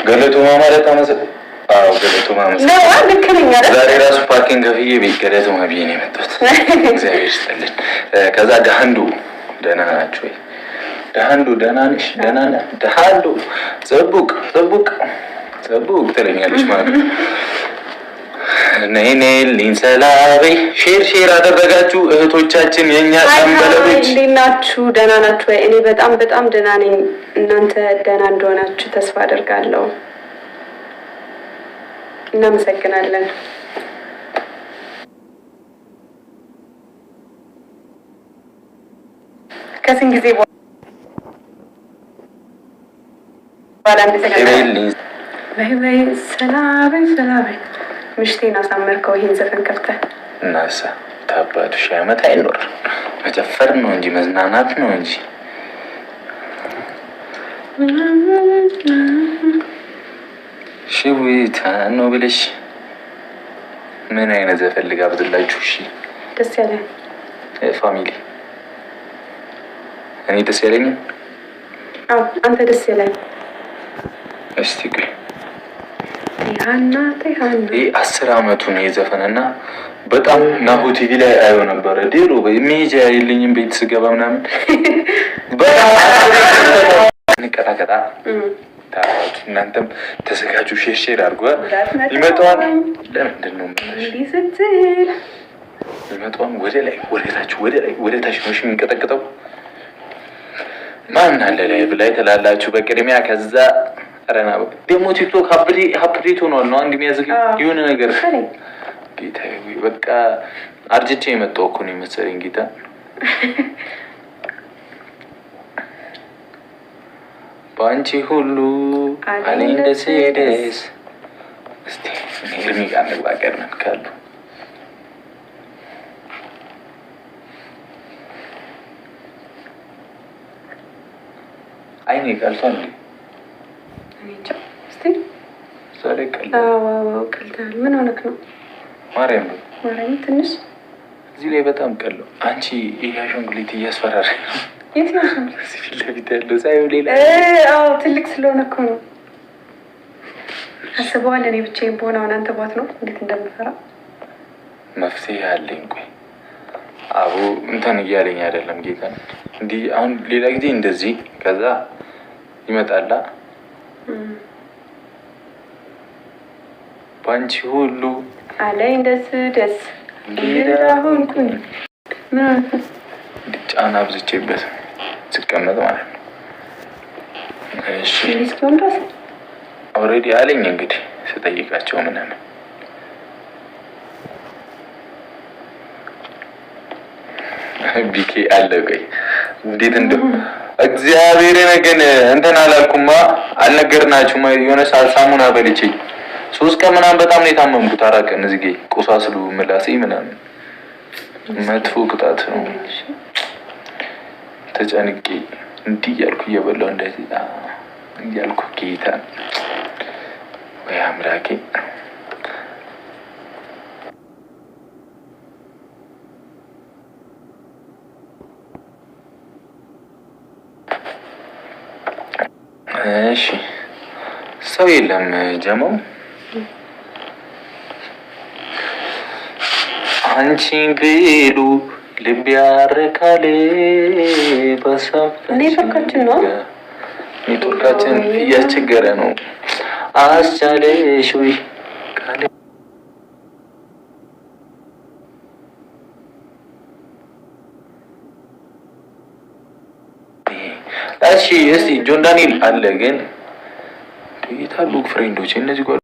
ገለቶማ ማለት ገለቶማ ዛሬ ራሱ ፓርኪንግ ከፍዬ ቤት ገለቶማ ብዬ ነው የመጣሁት። እግዚአብሔር ይስጥልን። ከዛ ደህንዱ ደህና ናችሁ ወይ? ደህንዱ ደህና ነሽ? ደህና ነህ? ደህንዱ ጽቡቅ ትለኛለች ማለት ነው። ነይልኝ ሰላቤ ሼር አደረጋችሁ እህቶቻችን፣ የኛ ሰንበለቶች እንዴት ናችሁ? ደህና ናችሁ ወይ? እኔ በጣም ደህና ነኝ። እናንተ ደህና እንደሆናችሁ ተስፋ አደርጋለሁ። እናመሰግናለን። ከስንት ጊዜ በኋላ ሰላም ምሽቴን አሳመርከው። ይሄን ዘፈን ከፍተህ እናሳ ታባቱ ሺህ ዓመት አይኖር። መጨፈር ነው እንጂ መዝናናት ነው እንጂ ሽዊታ ነው ብለሽ ምን አይነት ዘፈን ልጋብዝላችሁ? እሺ ደስ ያለ ፋሚሊ። እኔ ደስ ያለኝ አንተ ደስ ያለኝ። እስቲ ቆይ ይህ 10 ዓመቱ ነው የዘፈንና በጣም ናሁ ቲቪ ላይ አየው ነበረ ዴሮ በሚጃ የለኝም ቤት ስገባ ምናምን በጣም ንቀጣቀጣ ታውቁት። እናንተም ተዘጋጁ፣ ሼር አድርጓ። ይመጣዋል። ለምንድን ነው ይመጣዋል? ወደ ላይ ወደ ታች ወደ ታች ነው የሚንቀጠቅጠው። ማን አለ ላይ ተላላችሁ በቅድሚያ። ከዛ አረና ደግሞ ቲክቶክ ሀፕዴት ሆኗል ነው አንድ የሚያዝግ የሆነ ነገር ጌታ በቃ አርጅቼ የመጣው እኮ ነው የመሰለኝ ጌታ። ባንቺ ሁሉ አለኝ ደስ እስቲ እርሚ ጋር ነግባቀር ነን ካሉ አይኔ ቀልቷል እንዴ? ዛሬ ቀልታል። ምን ሆነክ ነው? ማርያም ትንሽ እዚህ ላይ በጣም ቀለው። አንቺ ይሄ አሻንጉሊት እያስፈራረ ነው። የት ነው አሻንጉሊት? እዚህ ፊት ለፊት ያለው ሳይሆን ሌላ ትልቅ ስለሆነ እኮ ነው። አስበዋል። እኔ ብቻዬን በሆነ አሁን አንተ ባት ነው እንዴት እንደምፈራ። መፍትሄ አለኝ። ቆይ አቡ እንትን እያለኝ አይደለም ጌታ እንዲህ አሁን ሌላ ጊዜ እንደዚህ ከዛ ይመጣላ ባንቺ ሁሉ አለኝ ደስ ሆንኩኝ። ጫና አብዝቼበት ስቀመጥ ማለት ነው። እሺ እስኪሆን ድረስ ኦልሬዲ አለኝ እንግዲህ ስጠይቃቸው ምናምን ቢኬ አለ። ቆይ እንዴት እንደው እግዚአብሔርን ግን እንትን አላልኩማ አልነገርናችሁማ። የሆነ ሳልሳሙና በልቼኝ 3 ቀን ምናምን በጣም ነው የታመምኩት። 4 ቀን እዚህ ጋር ቆሳስሉ ምላሴ ምናምን መጥፎ ቅጣት ነው። ተጨንቄ እንዲህ እያልኩ እየበላሁ እንደዚህ እያልኩ ጌታ ወይ አምላኬ። እሺ ሰው የለም ጀማው አንቺን ቢሉ ልብ ያረካል። ኔትወርካችን እያስቸገረ ነው። አስቻለሽ ወይ ቃል እሺ እስቲ ጆን ዳንኤል አለ ግን የታሉ ፍሬንዶች እነዚህ